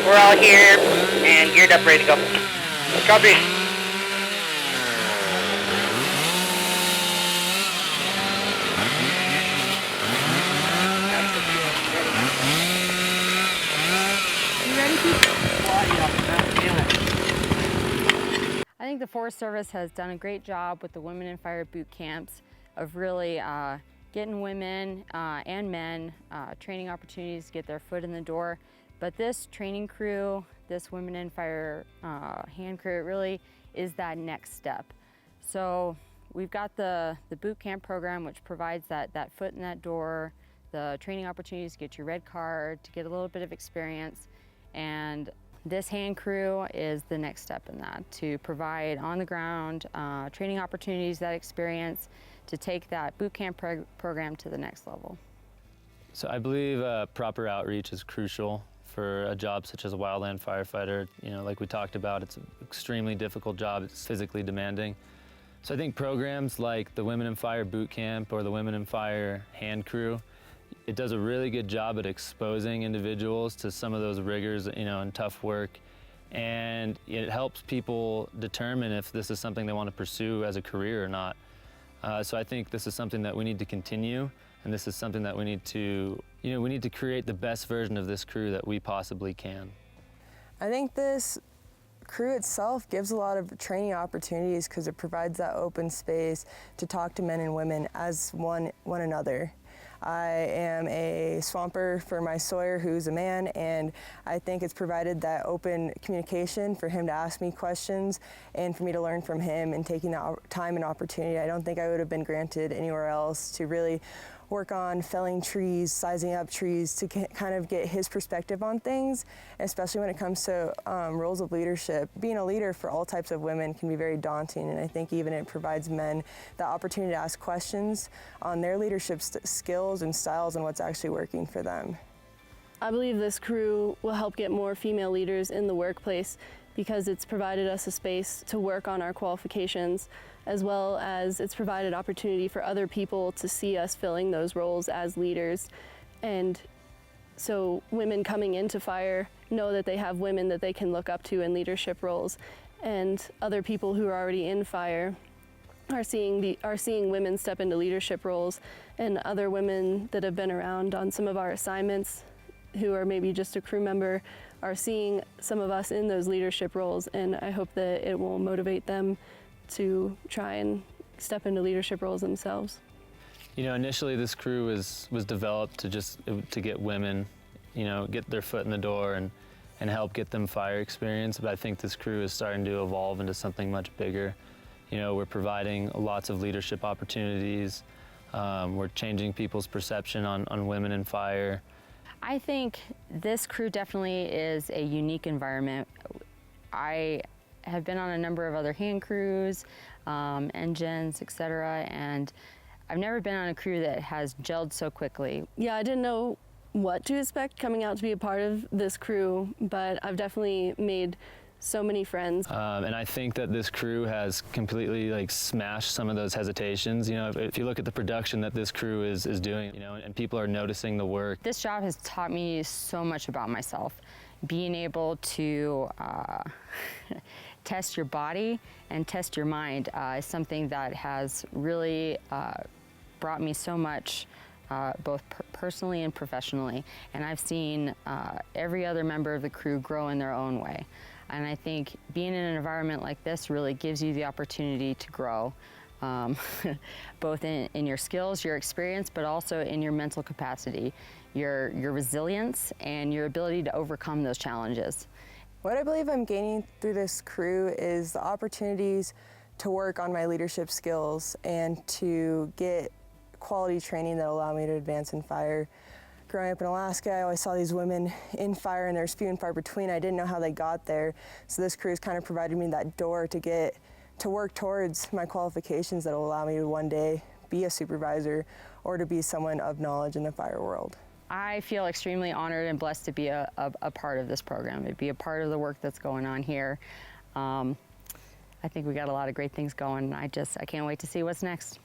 We're all here and geared up, ready to go. Copy. I think the Forest Service has done a great job with the Women in Fire boot camps of really getting women and men training opportunities to get their foot in the door. But this training crew, this Women in Fire hand crew, it really is that next step. So we've got the boot camp program, which provides that foot in that door, the training opportunities to get your red card, to get a little bit of experience. And this hand crew is the next step in that, to provide on-the-ground training opportunities, that experience, to take that boot camp program to the next level. So I believe proper outreach is crucial for a job such as a wildland firefighter. You know, like we talked about, it's an extremely difficult job, it's physically demanding. So I think programs like the Women in Fire boot camp or the Women in Fire hand crew, it does a really good job at exposing individuals to some of those rigors, you know, and tough work. And it helps people determine if this is something they want to pursue as a career or not. So I think this is something that we need to continue, and this is something that we need to, you know, we need to create the best version of this crew that we possibly can. I think this crew itself gives a lot of training opportunities because it provides that open space to talk to men and women as one another. I am a swamper for my sawyer, who's a man, and I think it's provided that open communication for him to ask me questions and for me to learn from him, and taking that time and opportunity. I don't think I would have been granted anywhere else to really work on felling trees, sizing up trees, to kind of get his perspective on things, especially when it comes to roles of leadership. Being a leader for all types of women can be very daunting, and I think even it provides men the opportunity to ask questions on their leadership skills and styles and what's actually working for them. I believe this crew will help get more female leaders in the workplace because it's provided us a space to work on our qualifications, as well as it's provided opportunity for other people to see us filling those roles as leaders. And so women coming into fire know that they have women that they can look up to in leadership roles, and other people who are already in fire are seeing women step into leadership roles, and other women that have been around on some of our assignments who are maybe just a crew member are seeing some of us in those leadership roles, and I hope that it will motivate them to try and step into leadership roles themselves. You know, initially this crew was developed to get women, you know, get their foot in the door and help get them fire experience, but I think this crew is starting to evolve into something much bigger. You know, we're providing lots of leadership opportunities. We're changing people's perception on women in fire. I think this crew definitely is a unique environment. I have been on a number of other hand crews, engines, etc., and I've never been on a crew that has gelled so quickly. Yeah, I didn't know what to expect coming out to be a part of this crew, but I've definitely made so many friends. And I think that this crew has completely smashed some of those hesitations. You know, if you look at the production that this crew is doing, you know, and people are noticing the work. This job has taught me so much about myself. Being able to test your body and test your mind is something that has really brought me so much, both personally and professionally. And I've seen every other member of the crew grow in their own way. And I think being in an environment like this really gives you the opportunity to grow, both in your skills, your experience, but also in your mental capacity, your resilience, and your ability to overcome those challenges. What I believe I'm gaining through this crew is the opportunities to work on my leadership skills and to get quality training that allow me to advance in fire. Growing up in Alaska, I always saw these women in fire, and there's few and far between. I didn't know how they got there. So this crew has kind of provided me that door to work towards my qualifications that will allow me to one day be a supervisor or to be someone of knowledge in the fire world. I feel extremely honored and blessed to be a part of this program, to be a part of the work that's going on here. I think we got a lot of great things going. I can't wait to see what's next.